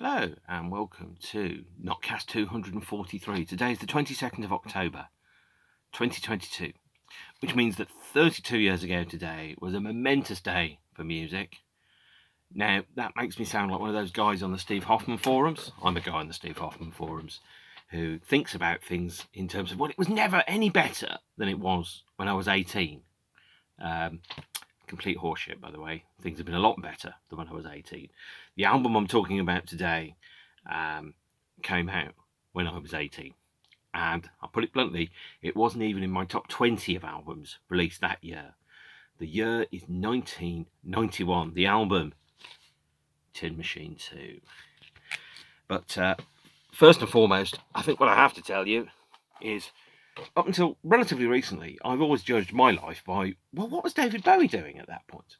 Hello and welcome to Notcast 243. Today is the 22nd of October 2022, which means that 32 years ago today was a momentous day for music. Now, that makes me sound like one of those guys on the Steve Hoffman forums. I'm a guy on the Steve Hoffman forums who thinks about things in terms of, well, it was never any better than it was when I was 18. Complete horseshit, by the way. Things have been a lot better than when I was 18. The album I'm talking about today came out when I was 18. And I'll put it bluntly, it wasn't even in my top 20 of albums released that year. The year is 1991. The album, Tin Machine 2. But first and foremost, I think what I have to tell you is, up until relatively recently, I've always judged my life by, well, what was David Bowie doing at that point?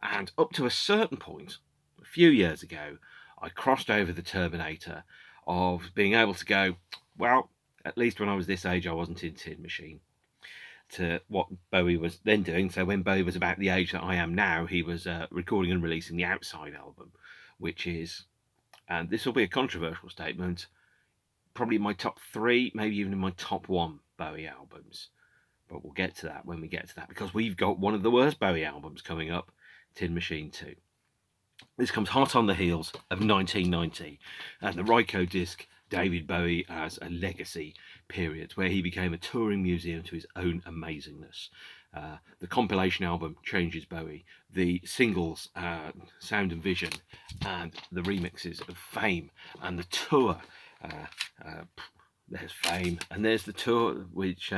And up to a certain point, a few years ago, I crossed over the Terminator of being able to go, well, at least when I was this age, I wasn't in Tin Machine, to what Bowie was then doing. So when Bowie was about the age that I am now, he was recording and releasing the Outside album, which is, and this will be a controversial statement, probably my top 3, maybe even in my top 1 Bowie albums. But we'll get to that when we get to that, because we've got one of the worst Bowie albums coming up, Tin Machine 2. This comes hot on the heels of 1990 and the Ryko disc David Bowie as a legacy period, where he became a touring museum to his own amazingness. The compilation album Changes Bowie, the singles Sound and Vision, and the remixes of Fame, and the tour. There's Fame, and there's the tour which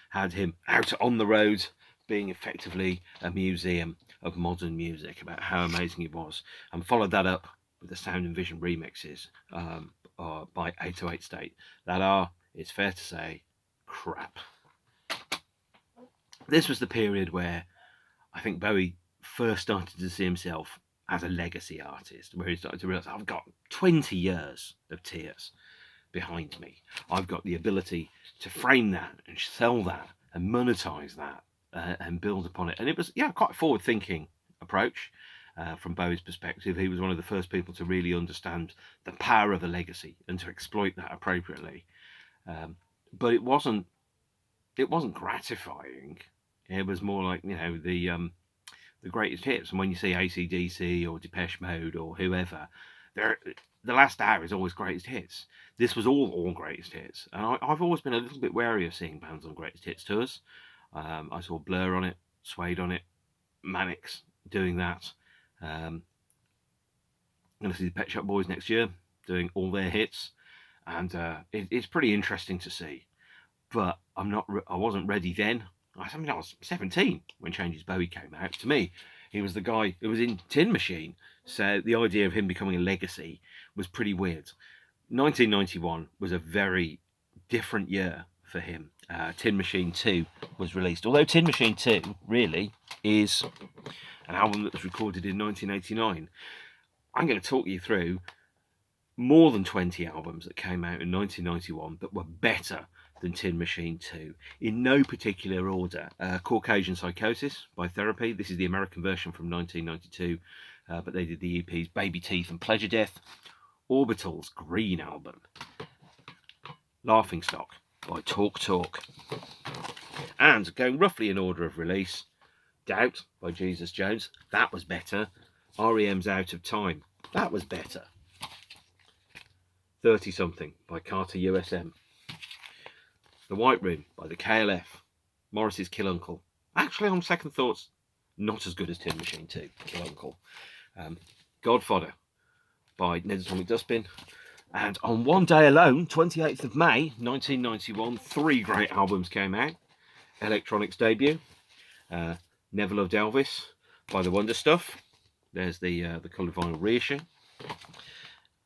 had him out on the road, being effectively a museum of modern music, about how amazing it was, and followed that up with the Sound and Vision remixes by 808 State that are, it's fair to say, crap. This was the period where I think Bowie first started to see himself as a legacy artist, where he started to realise, I've got 20 years of tears behind me. I've got the ability to frame that and sell that and monetize that and build upon it. And it was, quite a forward-thinking approach from Bowie's perspective. He was one of the first people to really understand the power of a legacy and to exploit that appropriately. But it wasn't gratifying. It was more like, the greatest hits. And when you see AC/DC or Depeche Mode or whoever, the last hour is always greatest hits. This was all greatest hits. And I've always been a little bit wary of seeing bands on greatest hits tours. I saw Blur on it, Suede on it, Mannix doing that. I'm going to see the Pet Shop Boys next year doing all their hits. And it's pretty interesting to see. But I wasn't ready then. I was 17 when Changes Bowie came out. To me, he was the guy who was in Tin Machine. So the idea of him becoming a legacy was pretty weird. 1991 was a very different year for him. Tin Machine 2 was released. Although Tin Machine 2 really is an album that was recorded in 1989. I'm going to talk you through more than 20 albums that came out in 1991 that were better than Tin Machine 2, in no particular order. Caucasian Psychosis by Therapy. This is the American version from 1992, but they did the EPs Baby Teeth and Pleasure Death. Orbital's Green album. Laughingstock by Talk Talk. And going roughly in order of release, Doubt by Jesus Jones. That was better. REM's Out of Time. That was better. 30 Something by Carter USM. The White Room by the KLF. Morris's Kill Uncle. Actually, on second thoughts, not as good as Tin Machine 2, Kill Uncle. Godfather by Ned's Atomic Dustbin. And on one day alone, 28th of May 1991, 3 great albums came out. Electronic's debut, Never Loved Elvis by The Wonder Stuff. There's the coloured vinyl reissue.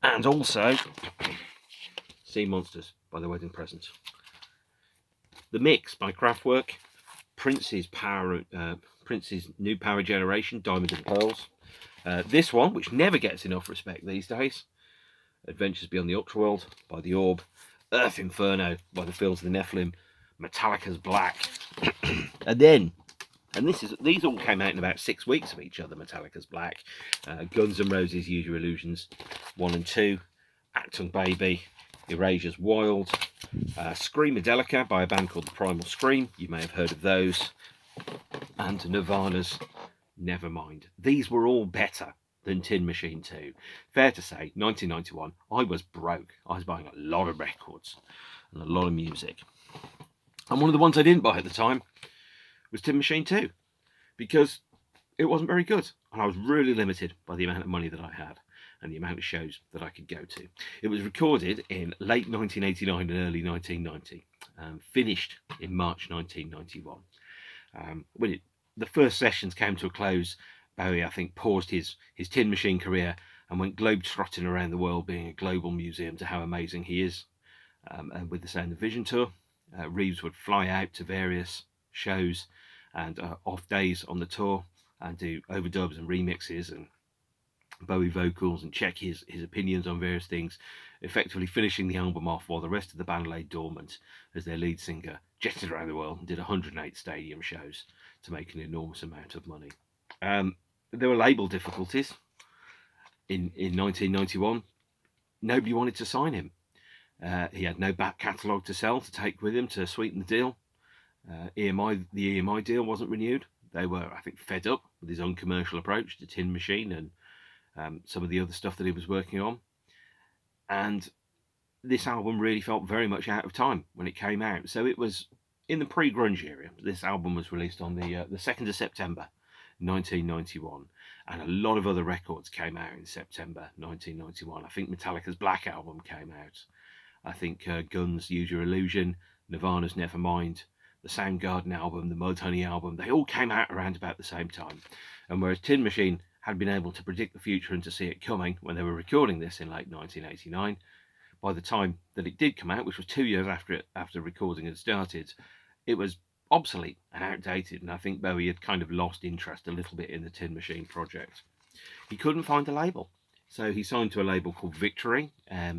And also Sea Monsters by The Wedding Present. The Mix by Kraftwerk. Prince's New Power Generation, Diamond and Pearls. This one, which never gets enough respect these days, Adventures Beyond the Ultraworld by The Orb. Earth Inferno by The Fields of the Nephilim. Metallica's Black. These all came out in about 6 weeks of each other. Metallica's Black, Guns N' Roses' Use Your Illusions 1 and 2, Acton Baby, Erasure's Wild, Screamadelica by a band called The Primal Scream. You may have heard of those. And Nirvana's Nevermind. These were all better than Tin Machine 2. Fair to say, 1991, I was broke. I was buying a lot of records and a lot of music. And one of the ones I didn't buy at the time was Tin Machine 2, because it wasn't very good. And I was really limited by the amount of money that I had and the amount of shows that I could go to. It was recorded in late 1989 and early 1990, finished in March 1991. When the first sessions came to a close, Bowie, I think, paused his Tin Machine career and went globe-trotting around the world, being a global museum to how amazing he is. And with the Sound of Vision tour, Reeves would fly out to various shows and off days on the tour and do overdubs and remixes and Bowie vocals and check his opinions on various things, effectively finishing the album off while the rest of the band lay dormant as their lead singer jetted around the world and did 108 stadium shows to make an enormous amount of money. There were label difficulties in 1991. Nobody wanted to sign him. He had no back catalogue to sell to take with him to sweeten the deal. The EMI deal wasn't renewed. They were, I think, fed up with his uncommercial approach to Tin Machine and some of the other stuff that he was working on. And this album really felt very much out of time when it came out. So it was in the pre-grunge era. This album was released on the 2nd of September 1991, and a lot of other records came out in September 1991. I think Metallica's Black Album came out. I think Guns' Use Your Illusion, Nirvana's Nevermind, the Soundgarden album, the Mudhoney album, they all came out around about the same time. And whereas Tin Machine had been able to predict the future and to see it coming when they were recording this in late 1989, by the time that it did come out, which was 2 years after recording had started, it was obsolete and outdated, and I think Bowie had kind of lost interest a little bit in the Tin Machine project. He couldn't find a label, so he signed to a label called Victory,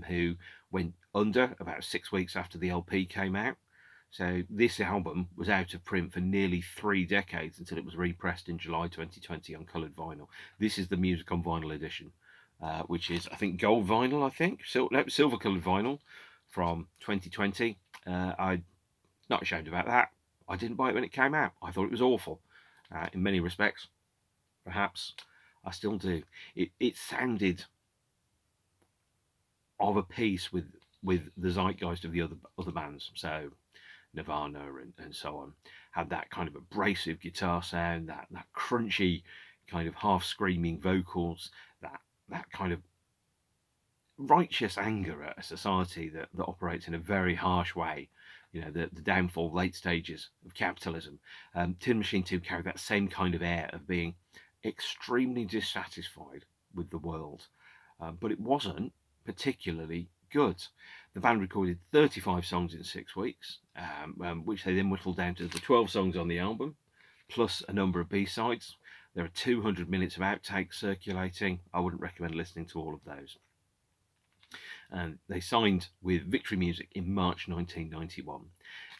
who went under about 6 weeks after the LP came out. So this album was out of print for nearly 3 decades until it was repressed in July 2020 on coloured vinyl. This is the Music on Vinyl edition, which is, I think, gold vinyl, silver coloured vinyl from 2020. I'm not ashamed about that. I didn't buy it when it came out. I thought it was awful. In many respects, perhaps I still do. It sounded of a piece with the zeitgeist of the other bands. So Nirvana and so on had that kind of abrasive guitar sound, that crunchy kind of half screaming vocals, that kind of righteous anger at a society that operates in a very harsh way. You know, the downfall, late stages of capitalism. Tin Machine 2 carried that same kind of air of being extremely dissatisfied with the world, but it wasn't particularly good. The band recorded 35 songs in 6 weeks, which they then whittled down to the 12 songs on the album, plus a number of B-sides. There are 200 minutes of outtakes circulating. I wouldn't recommend listening to all of those. And they signed with Victory Music in March 1991.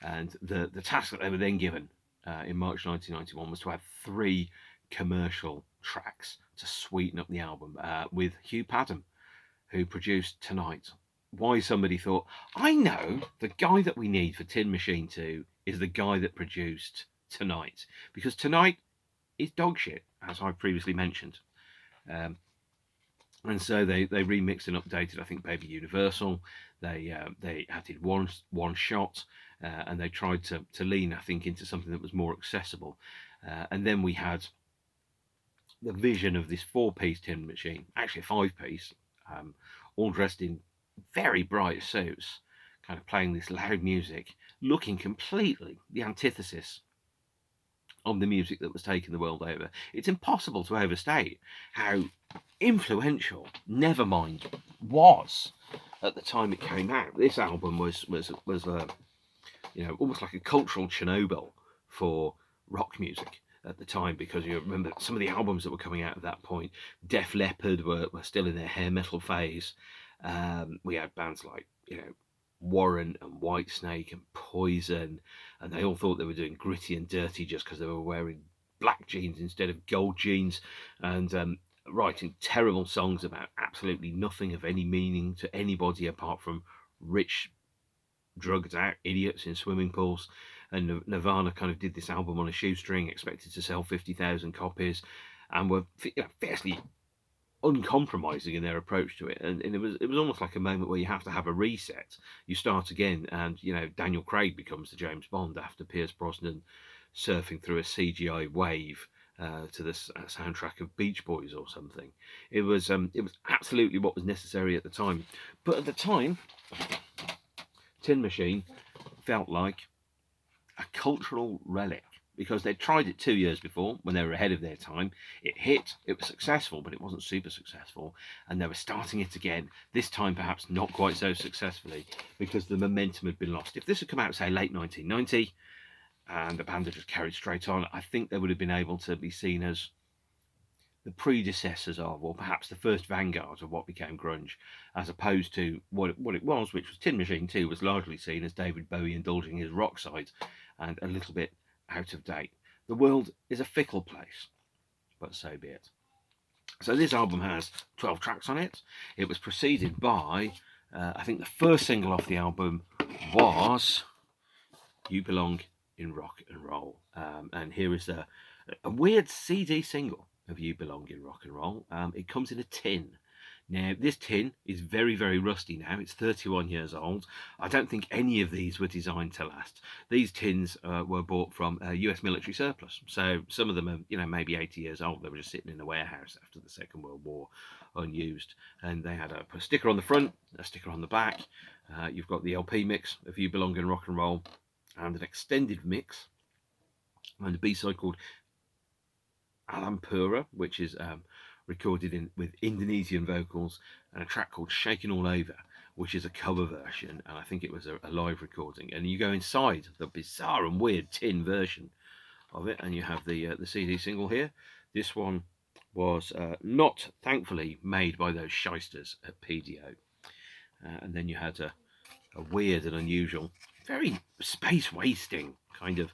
And the task that they were then given in March 1991 was to have 3 commercial tracks to sweeten up the album with Hugh Padgham, who produced Tonight. Why somebody thought, I know the guy that we need for Tin Machine 2 is the guy that produced Tonight, because Tonight is dog shit, as I previously mentioned. And so they remixed and updated, I think, Baby Universal. They added one shot, and they tried to lean, I think, into something that was more accessible. And then we had the vision of this 4-piece Tin Machine, actually a 5-piece, all dressed in very bright suits, kind of playing this loud music, looking completely the antithesis of the music that was taking the world over. It's impossible to overstate how influential Nevermind was at the time it came out. This album was almost like a cultural Chernobyl for rock music at the time, because you remember some of the albums that were coming out at that point. Def Leppard were still in their hair metal phase. We had bands like Warrant and Whitesnake and Poison, and they all thought they were doing gritty and dirty just because they were wearing black jeans instead of gold jeans. And writing terrible songs about absolutely nothing of any meaning to anybody apart from rich, drugged out idiots in swimming pools. And Nirvana kind of did this album on a shoestring, expected to sell 50,000 copies, and were fiercely uncompromising in their approach to it. And it was almost like a moment where you have to have a reset. You start again, and Daniel Craig becomes the James Bond after Pierce Brosnan surfing through a CGI wave to the soundtrack of Beach Boys or something. It was absolutely what was necessary at the time. But at the time, Tin Machine felt like a cultural relic because they'd tried it 2 years before when they were ahead of their time. It hit, it was successful, but it wasn't super successful, and they were starting it again, this time perhaps not quite so successfully because the momentum had been lost. If this had come out, say, late 1990, and the band had just carried straight on, I think they would have been able to be seen as the predecessors of, or perhaps the first vanguard of what became grunge, as opposed to what it was, which was Tin Machine 2, was largely seen as David Bowie indulging his rock side and a little bit out of date. The world is a fickle place, but so be it. So this album has 12 tracks on it. It was preceded by, I think the first single off the album was You Belong in Rock and Roll. And here is a weird CD single of You Belong in Rock and Roll. It comes in a tin. Now, this tin is very, very rusty now. It's 31 years old. I don't think any of these were designed to last. These tins were bought from US military surplus. So some of them are, maybe 80 years old. They were just sitting in a warehouse after the Second World War, unused. And they had a sticker on the front, a sticker on the back. You've got the LP mix of You Belong in Rock and Roll and an extended mix and a B-side called Alam Pura, which is recorded with Indonesian vocals, and a track called Shaking All Over, which is a cover version, and I think it was a live recording. And you go inside the bizarre and weird tin version of it, and you have the CD single here. This one was not, thankfully, made by those shysters at PDO. And then you had a weird and unusual, very space-wasting kind of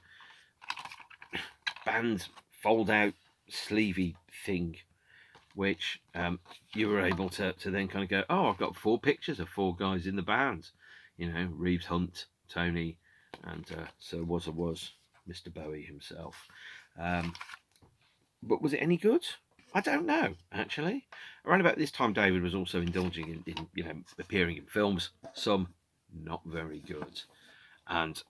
band fold-out sleevey thing, which you were able to then kind of go, oh, I've got 4 pictures of 4 guys in the band, Reeves Hunt, Tony, and Sir Was Mr. Bowie himself. But was it any good? I don't know, actually. Around about this time, David was also indulging in appearing in films, some not very good. And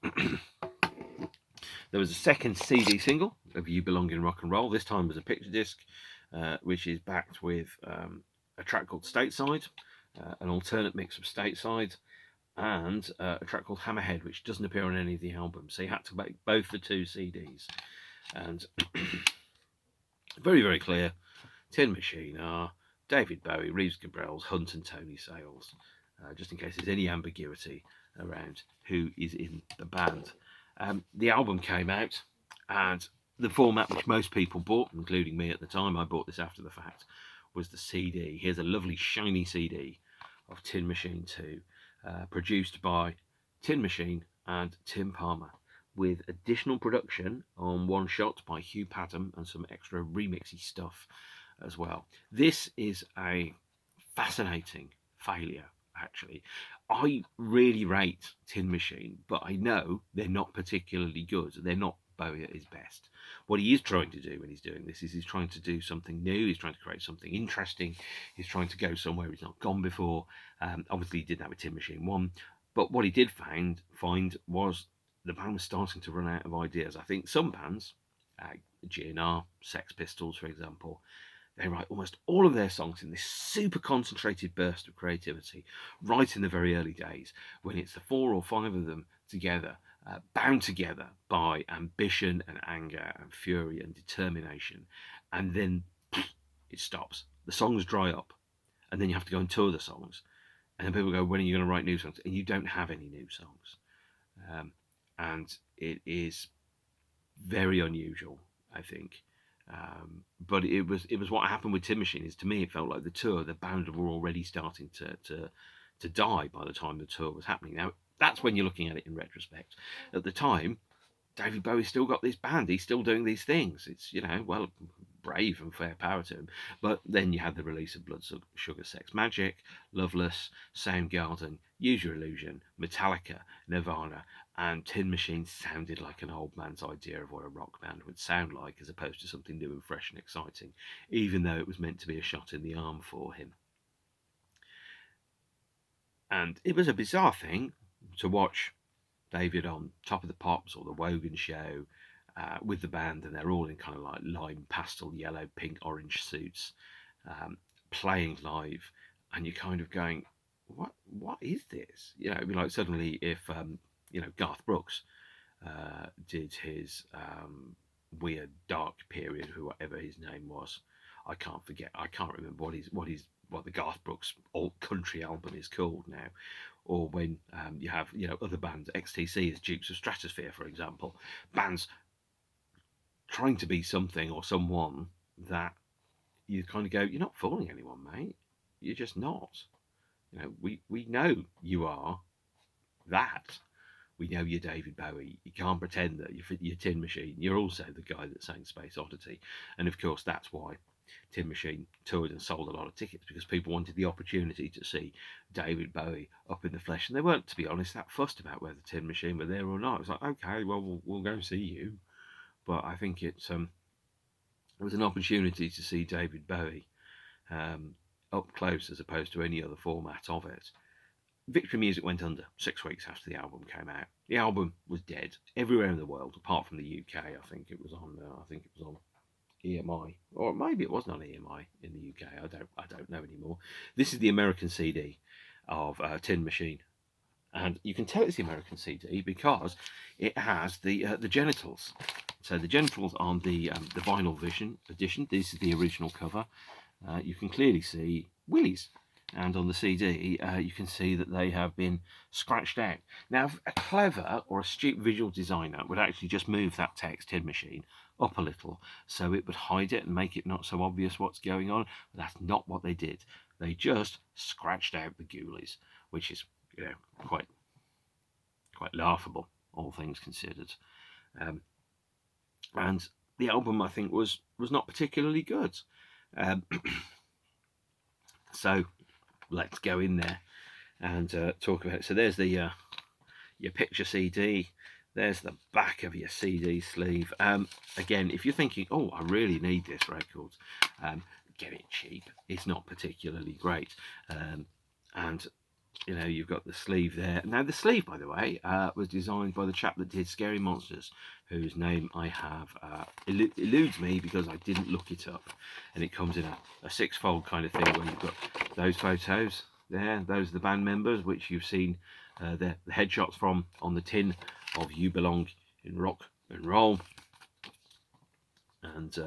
there was a second CD single of You Belong in Rock and Roll. This time was a picture disc, which is backed with a track called Stateside, an alternate mix of Stateside, and a track called Hammerhead, which doesn't appear on any of the albums. So you had to make both the 2 CDs. And very, very clear, Tin Machine are David Bowie, Reeves Gabrels, Hunt and Tony Sales, just in case there's any ambiguity around who is in the band. The album came out, and the format which most people bought, including me at the time, I bought this after the fact, was the CD. Here's a lovely shiny CD of Tin Machine 2, produced by Tin Machine and Tim Palmer, with additional production on one shot by Hugh Padgham and some extra remixy stuff as well. This is a fascinating failure, actually. I really rate Tin Machine, but I know they're not particularly good. They're not Bowie at his best. What he is trying to do when he's doing this is he's trying to do something new. He's trying to create something interesting. He's trying to go somewhere he's not gone before. Obviously, he did that with Tin Machine 1. But what he did find was the band was starting to run out of ideas. I think some bands, GNR, Sex Pistols, for example, they write almost all of their songs in this super concentrated burst of creativity, right in the very early days, when it's the 4 or 5 of them together, bound together by ambition and anger and fury and determination. And then it stops. The songs dry up. And then you have to go and tour the songs. And then people go, when are you going to write new songs? And you don't have any new songs. And it is very unusual, I think. But it was what happened with Tin Machine. Is, to me, it felt like the band were already starting to die by the time the tour was happening. Now, that's when you're looking at it in retrospect. At the time, David Bowie still got this band. He's still doing these things. It's, well, brave and fair power to him. But then you had the release of Blood Sugar Sex Magic, Loveless, Soundgarden, Use Your Illusion, Metallica, Nirvana, and Tin Machine sounded like an old man's idea of what a rock band would sound like, as opposed to something new and fresh and exciting, even though it was meant to be a shot in the arm for him. And it was a bizarre thing to watch David on Top of the Pops or the Wogan Show with the band, and they're all in kind of like lime, pastel, yellow, pink, orange suits, playing live, and you're kind of going, what is this? You know, it'd be like suddenly if Garth Brooks did his weird dark period, whoever his name was, I can't remember what the Garth Brooks alt country album is called now. Or when you have other bands, XTC is Dukes of Stratosphere, for example, bands trying to be something or someone that you kind of go, you're not fooling anyone, mate. You're just not. You know, we know you are that. We know you're David Bowie. You can't pretend that you're Tin Machine. You're also the guy that sang Space Oddity. And of course, that's why Tin Machine toured and sold a lot of tickets, because people wanted the opportunity to see David Bowie up in the flesh. And they weren't, to be honest, that fussed about whether Tin Machine were there or not. It was like, okay, well, we'll go see you. But I think it was an opportunity to see David Bowie up close as opposed to any other format of it. Victory Music went under 6 weeks after the album came out. The album was dead everywhere in the world, apart from the UK. I think it was on EMI, or maybe it wasn't on EMI in the UK. I don't know anymore. This is the American CD of Tin Machine, and you can tell it's the American CD because it has the genitals. So the genitals on the vinyl edition. This is the original cover. You can clearly see willies. And on the CD, you can see that they have been scratched out. Now, a clever or astute visual designer would actually just move that text Tin Machine up a little so it would hide it and make it not so obvious what's going on. But that's not what they did. They just scratched out the ghoulies, which is, quite laughable, all things considered. And the album, I think, was not particularly good. So let's go in there and talk about it. So there's the your picture CD. There's the back of your CD sleeve. Again, if you're thinking, oh, I really need this record, get it cheap. It's not particularly great. And you've got the sleeve there. Now, the sleeve, by the way, was designed by the chap that did Scary Monsters, whose name I have eludes me because I didn't look it up. And it comes in a six-fold kind of thing where you've got those photos there. Those are the band members, which you've seen the headshots from on the tin of You Belong in Rock and Roll. And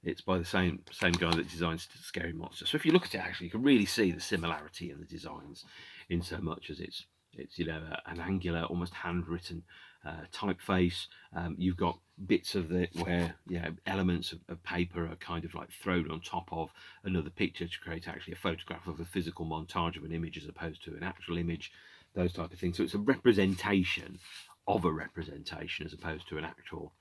it's by the same guy that designs Scary Monsters. So if you look at it, actually, you can really see the similarity in the designs, in so much as it's an angular, almost handwritten typeface. You've got bits of it where elements of paper are kind of like thrown on top of another picture to create actually a photograph of a physical montage of an image as opposed to an actual image, those type of things. So it's a representation of a representation as opposed to an actual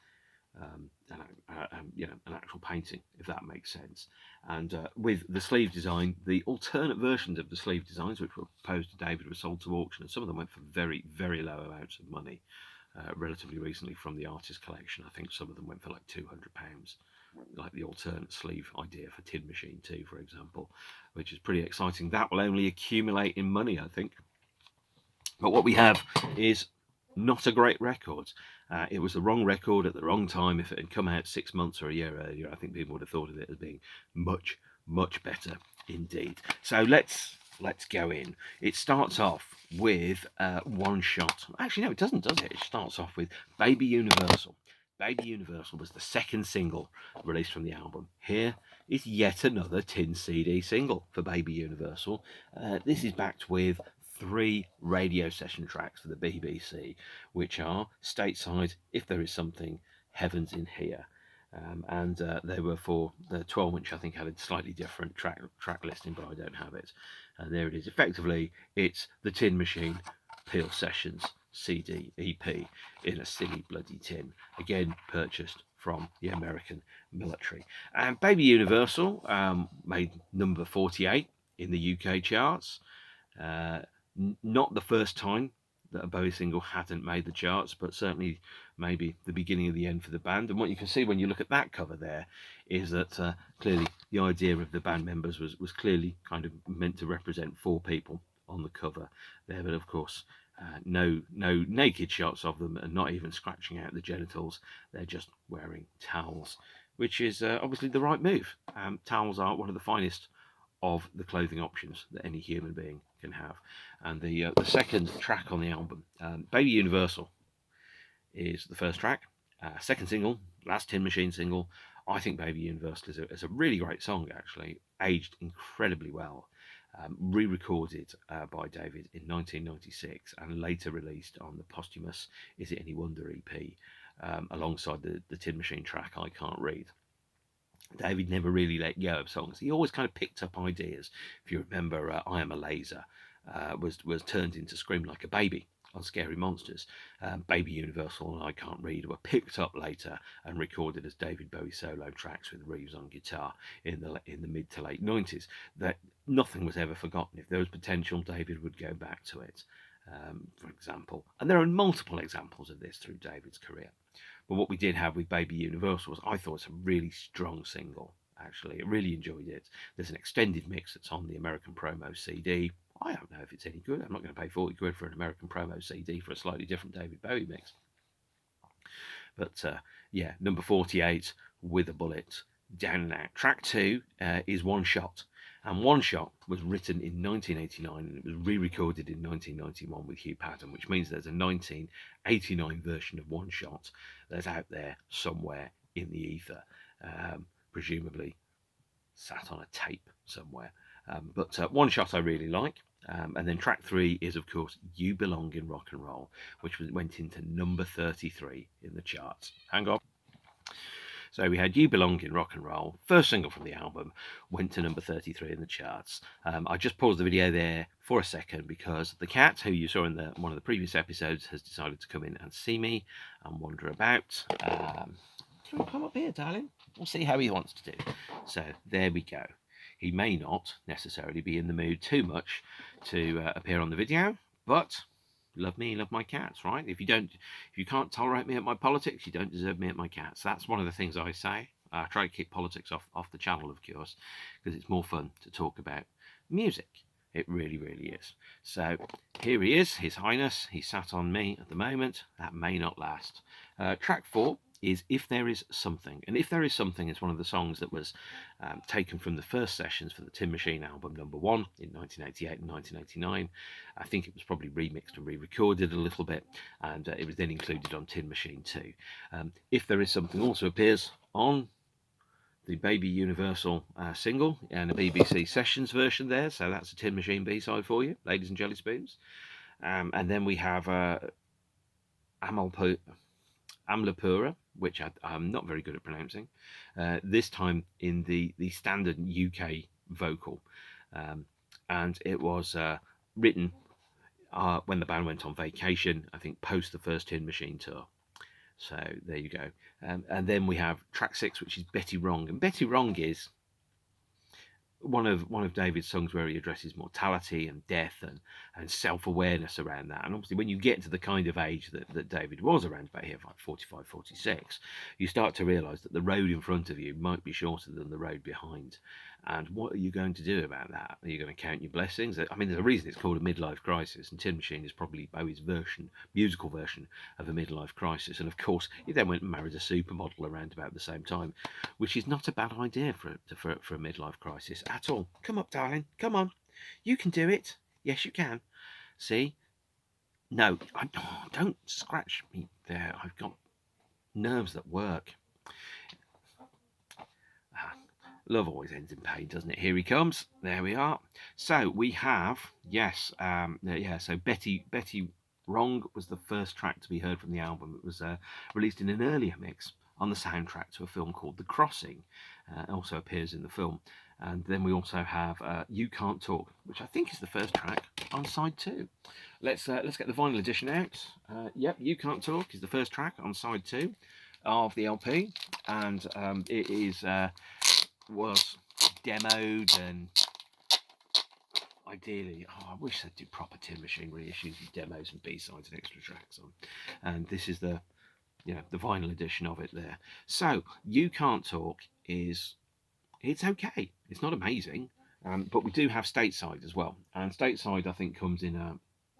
an actual painting, if that makes sense. And with the sleeve design, the alternate versions of the sleeve designs which were proposed to David were sold to auction, and some of them went for very, very low amounts of money relatively recently from the artist collection. I think some of them went for like £200, like the alternate sleeve idea for Tin Machine 2, for example, which is pretty exciting. That will only accumulate in money, I think. But what we have is not a great record. It was the wrong record at the wrong time. If it had come out 6 months or a year earlier, I think people would have thought of it as being much, much better indeed. So let's go in. It starts off with one shot. Actually, no, it doesn't, does it? It starts off with Baby Universal. Baby Universal was the second single released from the album. Here is yet another tin CD single for Baby Universal. This is backed with 3 radio session tracks for the BBC, which are Stateside, If There Is Something, Heaven's in Here. And they were for the 12-inch, I think, had a slightly different track listing, but I don't have it. And there it is. Effectively, it's the Tin Machine Peel Sessions CD EP in a silly bloody tin. Again, purchased from the American military. And Baby Universal made number 48 in the UK charts. Not the first time that a Bowie single hadn't made the charts, but certainly maybe the beginning of the end for the band. And what you can see when you look at that cover there is that clearly the idea of the band members was clearly kind of meant to represent 4 people on the cover there, but of course no naked shots of them, and not even scratching out the genitals. They're just wearing towels, which is obviously the right move. Towels are one of the finest of the clothing options that any human being can have. And the second track on the album, Baby Universal, is the first track. Second single, last Tin Machine single. I think Baby Universal is a really great song, actually, aged incredibly well. Re-recorded by David in 1996 and later released on the posthumous Is It Any Wonder EP, alongside the Tin Machine track I Can't Read. David never really let go of songs. He always kind of picked up ideas. If you remember, I Am a Laser was turned into Scream Like a Baby on Scary Monsters. Baby Universal and I Can't Read were picked up later and recorded as David Bowie solo tracks with Reeves on guitar in the mid to late 90s. That nothing was ever forgotten. If there was potential, David would go back to it, for example. And there are multiple examples of this through David's career. But what we did have with Baby Universal was, I thought, it's a really strong single, actually. I really enjoyed it. There's an extended mix that's on the American promo CD. I don't know if it's any good. I'm not going to pay 40 quid for an American promo CD for a slightly different David Bowie mix. But yeah, number 48, With a Bullet, Down and Out. Track 2 is One Shot. And One Shot was written in 1989 and it was re-recorded in 1991 with Hugh Padgham, which means there's a 1989 version of One Shot that's out there somewhere in the ether, presumably sat on a tape somewhere. But One Shot I really like. And then track 3 is, of course, You Belong in Rock and Roll, which went into number 33 in the charts. Hang on. So we had You Belong in Rock and Roll, first single from the album, went to number 33 in the charts. I just paused the video there for a second because the cat, who you saw in one of the previous episodes, has decided to come in and see me and wander about. Come up here, darling. We'll see how he wants to do. So there we go. He may not necessarily be in the mood too much to appear on the video, but love me, love my cats, right? If you can't tolerate me at my politics, you don't deserve me at my cats. That's one of the things I say. I try to keep politics off the channel, of course, because it's more fun to talk about music. It really, really is. So here he is, His Highness. He's sat on me at the moment. That may not last. Track 4 is If There Is Something. And If There Is Something is one of the songs that was taken from the first sessions for the Tin Machine album number 1 in 1988 and 1989. I think it was probably remixed and re-recorded a little bit, and it was then included on Tin Machine 2. If There Is Something also appears on the Baby Universal single and a BBC Sessions version there, so that's a Tin Machine B-side for you, ladies and jelly spoons. And then we have Amlapura, which I'm not very good at pronouncing, this time in the standard UK vocal. And it was written when the band went on vacation, I think post the first Tin Machine tour. So there you go. And then we have track 6, which is Betty Wrong. And Betty Wrong is one of David's songs where he addresses mortality and death and self-awareness around that. And obviously when you get to the kind of age that David was around about here, like 45, 46, you start to realise that the road in front of you might be shorter than the road behind. And what are you going to do about that? Are you going to count your blessings? I mean, there's a reason it's called a midlife crisis, and Tin Machine is probably Bowie's musical version of a midlife crisis. And of course, he then went and married a supermodel around about the same time, which is not a bad idea for a midlife crisis at all. Come up, darling. Come on. You can do it. Yes, you can. See? No, don't scratch me there. I've got nerves that work. Love always ends in pain, doesn't it? Here he comes. There we are. So we have, yes, so Betty Wrong was the first track to be heard from the album. It was released in an earlier mix on the soundtrack to a film called The Crossing. It also appears in the film. And then we also have You Can't Talk, which I think is the first track on side 2. Let's get the vinyl edition out. Yep, You Can't Talk is the first track on side 2. of the LP, and it was demoed, and ideally, I wish they'd do proper Tin Machine reissues with demos and B-sides and extra tracks on. And this is the vinyl edition of it there. So You Can't Talk it's okay. It's not amazing, but we do have Stateside as well. And Stateside, I think, comes in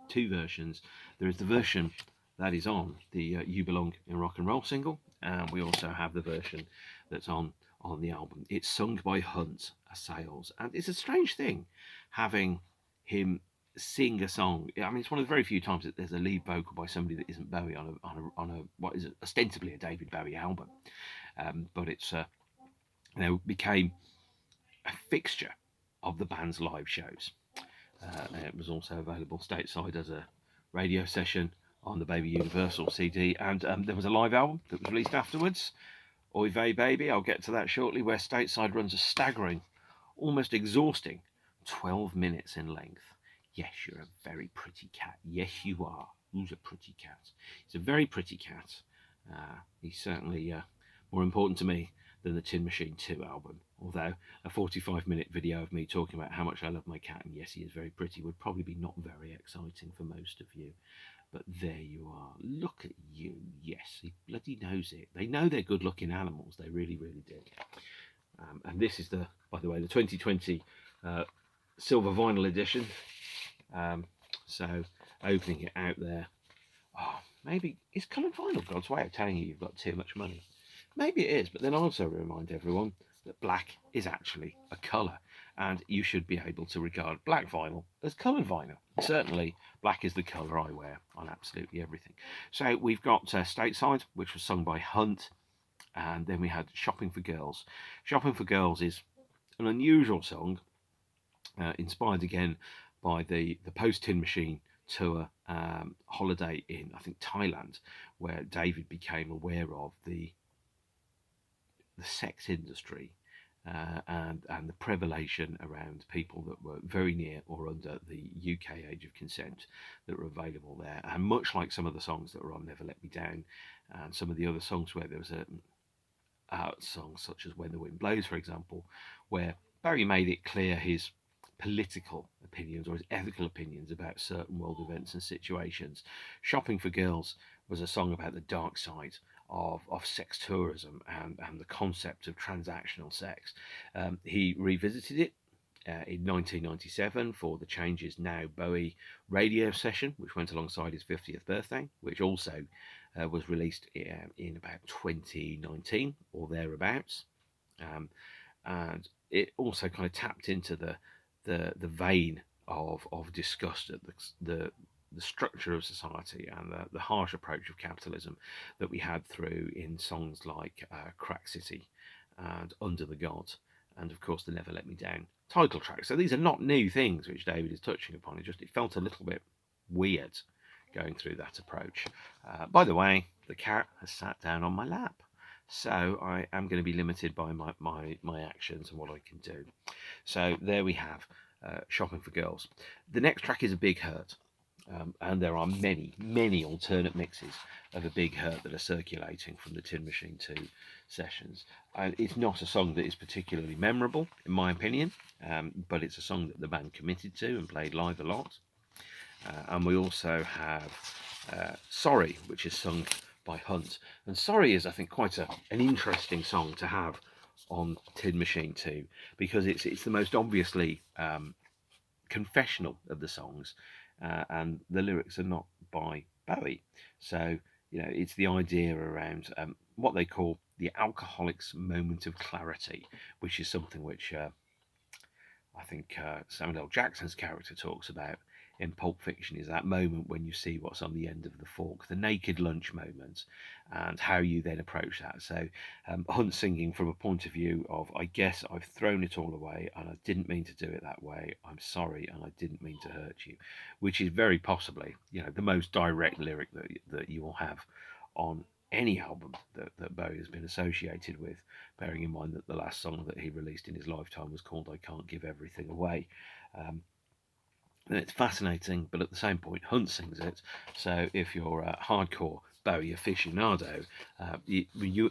two versions. There is the version that is on the You Belong in Rock and Roll single, and we also have the version that's on the album. It's sung by Hunt Sales, and it's a strange thing having him sing a song. I mean, it's one of the very few times that there's a lead vocal by somebody that isn't Bowie on a what is ostensibly a David Bowie album, but it's became a fixture of the band's live shows. It was also available stateside as a radio session on the Baby Universal CD, and there was a live album that was released afterwards, Oy Vey Baby, I'll get to that shortly, where stateside runs a staggering, almost exhausting 12 minutes in length. Yes, you're a very pretty cat. Yes, you are. Who's a pretty cat? He's a very pretty cat. He's certainly more important to me than the Tin Machine 2 album, although a 45-minute video of me talking about how much I love my cat, and yes, he is very pretty, would probably be not very exciting for most of you. But there you are. Look at you. Yes, he bloody knows it. They know they're good-looking animals. They really, really do. And this is by the way, the 2020 silver vinyl edition. So opening it out there. Oh, maybe it's coloured vinyl. God's way of telling you you've got too much money. Maybe it is, but then I also remind everyone that black is actually a colour, and you should be able to regard black vinyl as coloured vinyl. Certainly, black is the colour I wear on absolutely everything. So we've got Stateside, which was sung by Hunt, and then we had Shopping for Girls. Shopping for Girls is an unusual song, inspired again by the post-Tin Machine tour holiday in, I think, Thailand, where David became aware of the sex industry and the prevalation around people that were very near or under the UK age of consent that were available there. And much like some of the songs that were on Never Let Me Down, and some of the other songs where there was songs such as When the Wind Blows, for example, where Bowie made it clear his political opinions or his ethical opinions about certain world events and situations. Shopping for Girls was a song about the dark side of sex tourism and the concept of transactional sex. He revisited it in 1997 for the Changes Now Bowie radio session, which went alongside his 50th birthday, which also was released in about 2019 or thereabouts. And it also kind of tapped into the vein of disgust at the structure of society and the harsh approach of capitalism that we had through in songs like Crack City and Under the Gods, and of course the Never Let Me Down title track. So these are not new things which David is touching upon. It felt a little bit weird going through that approach. By the way, the cat has sat down on my lap, so I am going to be limited by my actions and what I can do. So there we have Shopping for Girls. The next track is A Big Hurt. And there are many alternate mixes of A Big Hurt that are circulating from the Tin Machine 2 sessions. It's not a song that is particularly memorable, in my opinion, but it's a song that the band committed to and played live a lot. And we also have Sorry, which is sung by Hunt. And Sorry is, I think, quite an interesting song to have on Tin Machine 2, because it's the most obviously confessional of the songs. And the lyrics are not by Bowie. So, it's the idea around what they call the alcoholic's moment of clarity, which is something which I think Samuel L. Jackson's character talks about in Pulp Fiction, is that moment when you see what's on the end of the fork, the naked lunch moment, and how you then approach that. So Hunt singing from a point of view of, I guess I've thrown it all away and I didn't mean to do it that way. I'm sorry and I didn't mean to hurt you, which is very possibly, the most direct lyric that you will have on any album that Bowie has been associated with, bearing in mind that the last song that he released in his lifetime was called I Can't Give Everything Away. And it's fascinating, but at the same point, Hunt sings it. So if you're hardcore Bowie aficionado,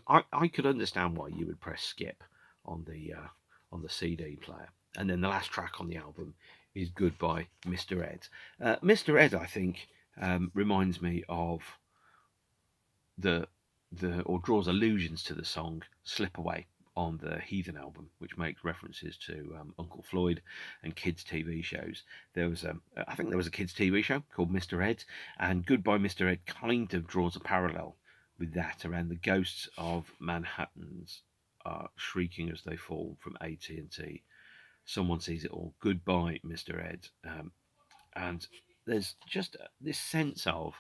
I could understand why you would press skip on the CD player. And then the last track on the album is Goodbye, Mr. Ed. Mr. Ed, I think, reminds me of or draws allusions to the song Slip Away on the Heathen album, which makes references to Uncle Floyd and kids' TV shows. I think there was a kids' TV show called Mr. Ed, and Goodbye Mr. Ed kind of draws a parallel with that around the ghosts of Manhattans shrieking as they fall from AT&T. Someone sees it all. Goodbye, Mr. Ed. And there's just this sense of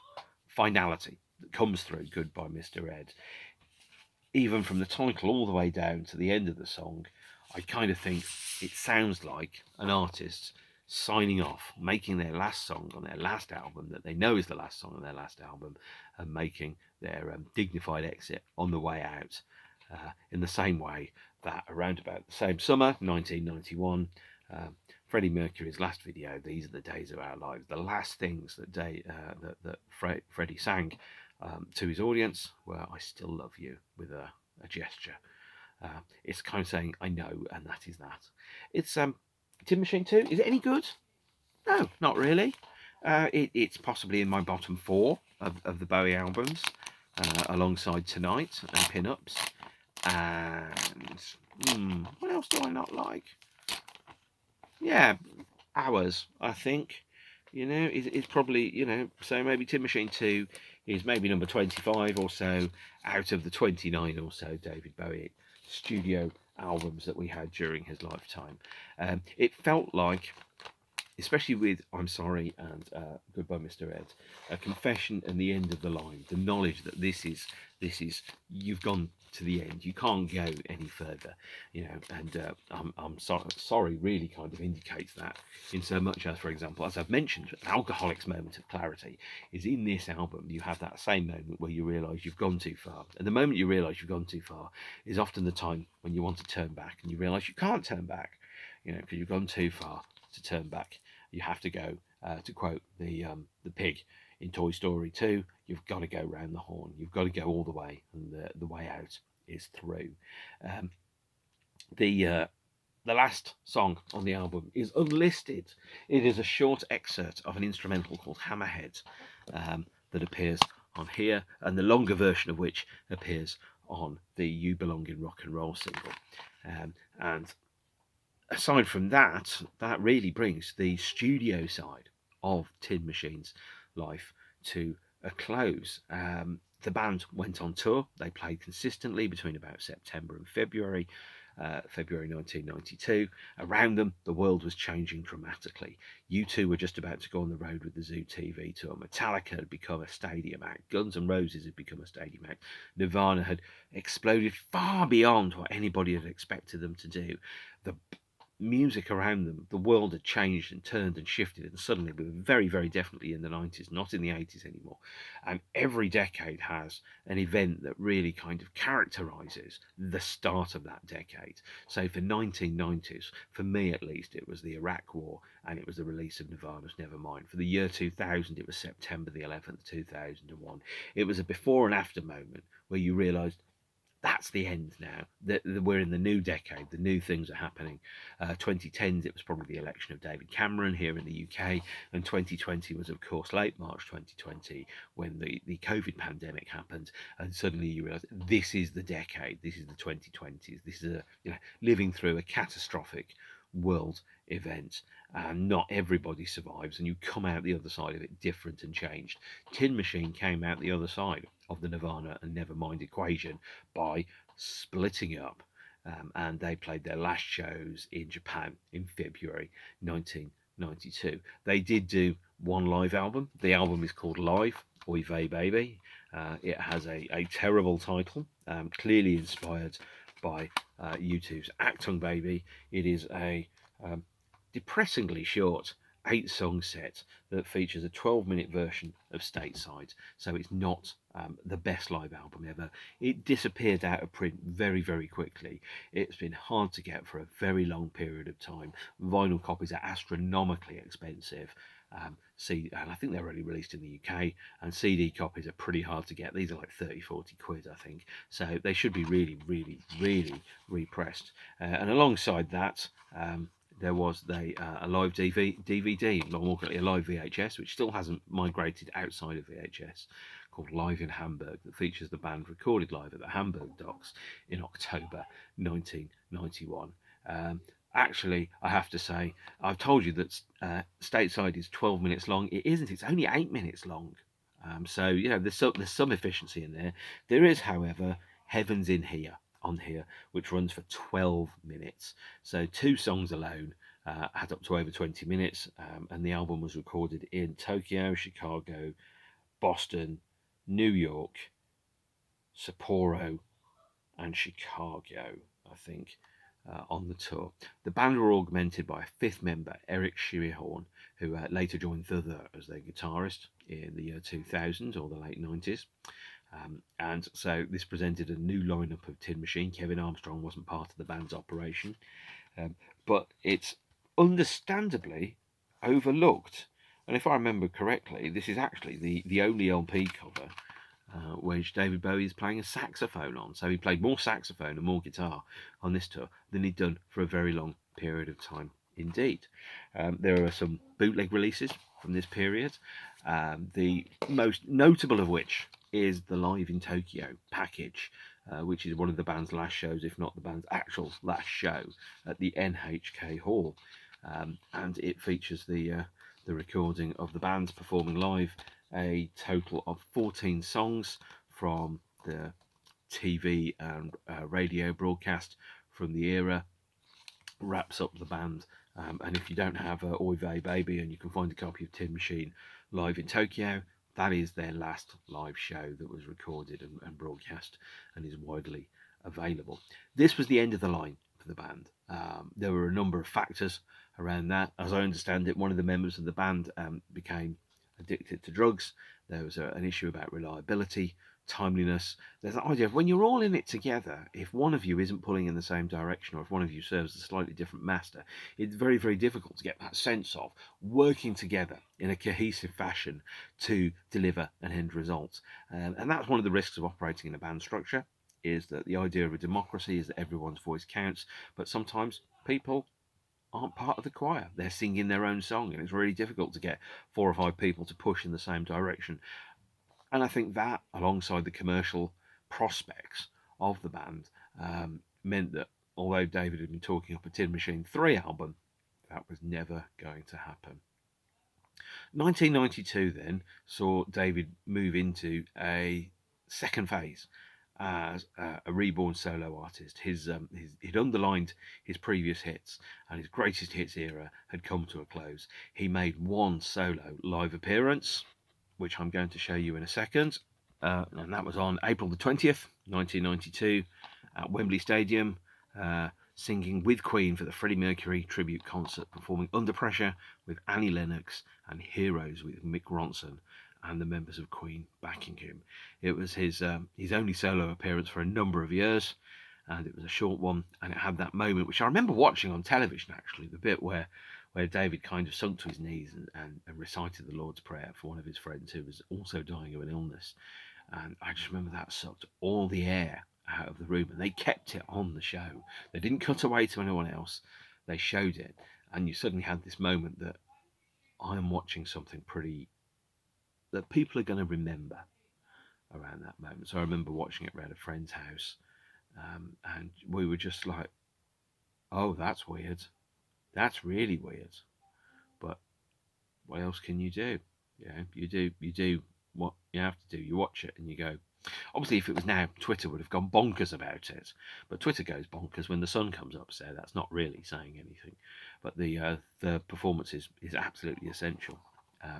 finality that comes through Goodbye, Mr. Ed. Even from the title all the way down to the end of the song, I kind of think it sounds like an artist signing off, making their last song on their last album that they know is the last song on their last album, and making their dignified exit on the way out. In the same way that around about the same summer, 1991, Freddie Mercury's last video, These Are the Days of Our Lives, the last things that Freddie sang to his audience were I still love you, with a gesture. It's kind of saying I know, and that is that. It's Tin Machine 2. Is it any good? No, not really. It's possibly in my bottom 4 of the Bowie albums, alongside Tonight and Pin-Ups. And what else do I not like? Yeah, Hours, I think. It's probably, so maybe Tin Machine 2 is maybe number 25 or so out of the 29 or so David Bowie studio albums that we had during his lifetime. It felt like, especially with I'm Sorry and Goodbye Mr. Ed, a confession and the end of the line, the knowledge that this is you've gone to the end, you can't go any further, and I'm sorry really kind of indicates that, in so much as, for example, as I've mentioned, an Alcoholic's moment of clarity is in this album. You have that same moment where you realise you've gone too far, and the moment you realise you've gone too far is often the time when you want to turn back and you realise you can't turn back, because you've gone too far to turn back. You have to go, to quote the pig in Toy Story 2, you've got to go round the horn. You've got to go all the way, and the way out is through. The last song on the album is unlisted. It is a short excerpt of an instrumental called Hammerhead that appears on here, and the longer version of which appears on the You Belong in Rock and Roll single. And aside from that really brings the studio side of Tin Machine's life to a close. The band went on tour. They played consistently between about September and February 1992. Around them, the world was changing dramatically. U2 were just about to go on the road with the Zoo TV tour. Metallica had become a stadium act. Guns N' Roses had become a stadium act. Nirvana had exploded far beyond what anybody had expected them to do. The music around them, the world had changed and turned and shifted, and suddenly we were very, very definitely in the 90s, not in the 80s anymore. And every decade has an event that really kind of characterises the start of that decade. So for 1990s, for me at least, it was the Iraq War, and it was the release of Nirvana's Nevermind. For the year 2000, it was September the 11th, 2001. It was a before and after moment where you realised that's the end now. We're in the new decade. The new things are happening. 2010s, it was probably the election of David Cameron here in the UK. And 2020 was, of course, late March 2020, when the COVID pandemic happened. And suddenly you realise this is the decade. This is the 2020s. This is living through a catastrophic world event. And not everybody survives. And you come out the other side of it different and changed. Tin Machine came out the other side of the Nirvana and Nevermind equation by splitting up, and they played their last shows in Japan in February 1992. They did do one live album. The album is called Live, Oy Vey Baby. It has a terrible title, clearly inspired by U2's Achtung Baby. It is a depressingly short 8-song set that features a 12-minute version of Stateside, so it's not the best live album ever. It disappeared out of print very, very quickly. It's been hard to get for a very long period of time. Vinyl copies are astronomically expensive, And I think they're only released in the UK, and CD copies are pretty hard to get. These are like 30, 40 quid, I think. So they should be really, really, really repressed. And alongside that, there was a live DVD, or more correctly, a live VHS, which still hasn't migrated outside of VHS, called Live in Hamburg, that features the band recorded live at the Hamburg Docks in October 1991. Actually, I have to say, I've told you that Stateside is 12 minutes long. It isn't. It's only 8 minutes long. So, there's some efficiency in there. There is, however, Heaven's in Here, on here, which runs for 12 minutes. So 2 songs alone add up to over 20 minutes. And the album was recorded in Tokyo, Chicago, Boston, New York, Sapporo, and Chicago, I think, on the tour. The band were augmented by a 5th member, Eric Schierhorn, who later joined The as their guitarist in the year 2000 or the late 90s. And so this presented a new lineup of Tin Machine. Kevin Armstrong wasn't part of the band's operation, but it's understandably overlooked. And if I remember correctly, this is actually the only LP cover which David Bowie is playing a saxophone on. So he played more saxophone and more guitar on this tour than he'd done for a very long period of time indeed. There are some bootleg releases from this period, the most notable of which is the Live in Tokyo package, which is one of the band's last shows, if not the band's actual last show, at the NHK Hall. And it features the recording of the band performing live a total of 14 songs from the TV and radio broadcast from the era. Wraps up the band. And if you don't have Oy Vey Baby and you can find a copy of Tin Machine Live in Tokyo, that is their last live show that was recorded and broadcast and is widely available. This was the end of the line for the band. There were a number of factors around that. As I understand it, one of the members of the band became addicted to drugs. There was an issue about reliability, timeliness. There's an idea of when you're all in it together, if one of you isn't pulling in the same direction, or if one of you serves a slightly different master, it's very, very difficult to get that sense of working together in a cohesive fashion to deliver an end result. And that's one of the risks of operating in a band structure, is that the idea of a democracy is that everyone's voice counts, but sometimes people aren't part of the choir. They're singing their own song, and it's really difficult to get 4 or 5 people to push in the same direction. And I think that, alongside the commercial prospects of the band, meant that although David had been talking up a Tin Machine 3 album, that was never going to happen. 1992 then saw David move into a second phase as a reborn solo artist. He'd underlined his previous hits, and his greatest hits era had come to a close. He made one solo live appearance, which I'm going to show you in a second, and that was on April the 20th, 1992, at Wembley Stadium, singing with Queen for the Freddie Mercury tribute concert, performing Under Pressure with Annie Lennox and Heroes with Mick Ronson and the members of Queen backing him. It was his only solo appearance for a number of years, and it was a short one, and it had that moment, which I remember watching on television actually, the bit where David kind of sunk to his knees and recited the Lord's Prayer for one of his friends who was also dying of an illness. And I just remember that sucked all the air out of the room, and they kept it on the show. They didn't cut away to anyone else. They showed it, and you suddenly had this moment that I am watching something that people are going to remember around that moment. So I remember watching it around a friend's house, and we were just like, oh, that's weird. That's really weird. But what else can you do? You do what you have to do. You watch it and you go. Obviously, if it was now, Twitter would have gone bonkers about it. But Twitter goes bonkers when the sun comes up, so that's not really saying anything. But the performance is absolutely essential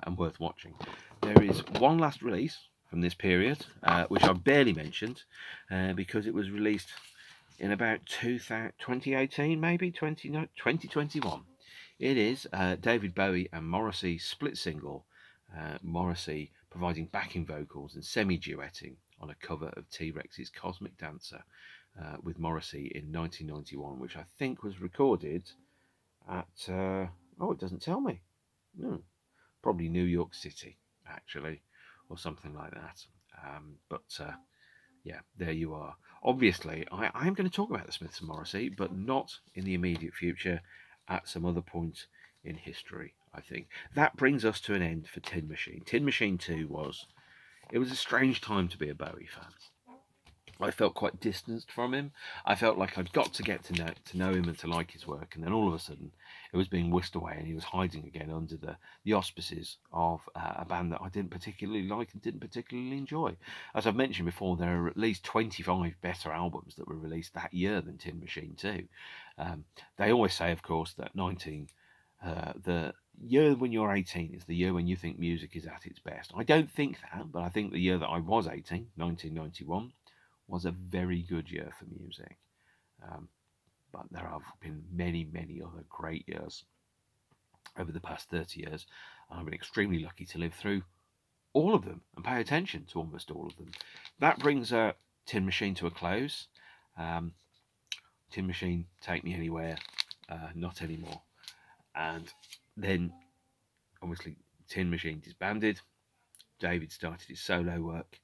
and worth watching. There is one last release from this period, which I barely mentioned, because it was released in about 2018, maybe 2021. It is David Bowie and Morrissey split single, Morrissey providing backing vocals and semi-duetting on a cover of T-Rex's Cosmic Dancer with Morrissey in 1991, which I think was recorded at, it doesn't tell me. No. probably New York City, actually, or something like that. Yeah, there you are. Obviously, I am going to talk about the Smiths and Morrissey, but not in the immediate future, at some other point in history, I think. That brings us to an end for Tin Machine. Tin Machine 2 it was a strange time to be a Bowie fan. I felt quite distanced from him. I felt like I'd got to get to know him and to like his work, and then all of a sudden, it was being whisked away, and he was hiding again under the auspices of a band that I didn't particularly like and didn't particularly enjoy. As I've mentioned before, there are at least 25 better albums that were released that year than Tin Machine 2. They always say, of course, that the year when you're 18 is the year when you think music is at its best. I don't think that, but I think the year that I was 18, 1991, was a very good year for music. But there have been many, many other great years over the past 30 years. And I've been extremely lucky to live through all of them and pay attention to almost all of them. That brings Tin Machine to a close. Tin Machine, Take Me Anywhere, not anymore. And then, obviously, Tin Machine disbanded. David started his solo work.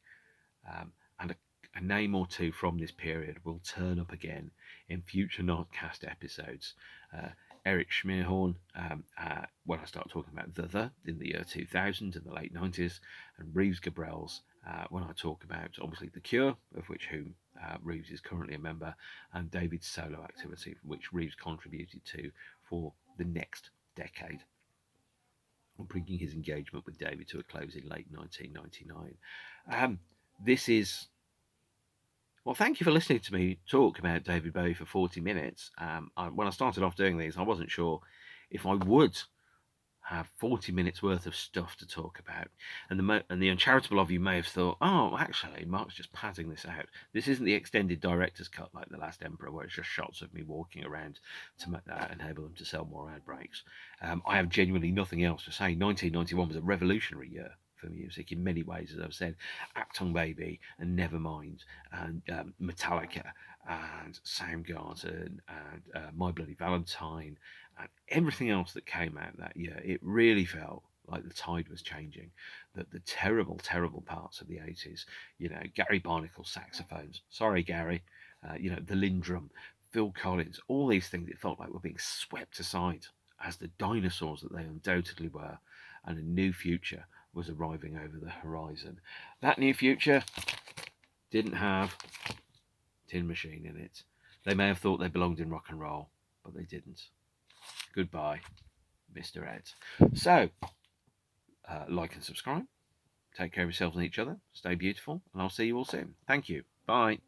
And a name or two from this period will turn up again in future Notcast episodes. Eric Schmearhorn, when I start talking about The in the year 2000 and the late 90s, and Reeves Gabrels when I talk about, obviously, The Cure, of whom Reeves is currently a member, and David's solo activity, which Reeves contributed to for the next decade, bringing his engagement with David to a close in late 1999. This is... Well, thank you for listening to me talk about David Bowie for 40 minutes. When I started off doing these, I wasn't sure if I would have 40 minutes worth of stuff to talk about. And the uncharitable of you may have thought, oh, actually, Mark's just padding this out. This isn't the extended director's cut like The Last Emperor, where it's just shots of me walking around to enable them to sell more ad breaks. I have genuinely nothing else to say. 1991 was a revolutionary year for music in many ways, as I've said. Acton Baby and Nevermind and Metallica and Soundgarden and My Bloody Valentine and everything else that came out that year. It really felt like the tide was changing, that the terrible, terrible parts of the 80s, Gary Barnacle's saxophones, sorry Gary, the Lindrum, Phil Collins, all these things, it felt like were being swept aside as the dinosaurs that they undoubtedly were, and a new future was arriving over the horizon. That new future didn't have Tin Machine in it. They may have thought they belonged in rock and roll, but they didn't. Goodbye, Mr. Ed. So, like and subscribe. Take care of yourselves and each other. Stay beautiful, and I'll see you all soon. Thank you. Bye.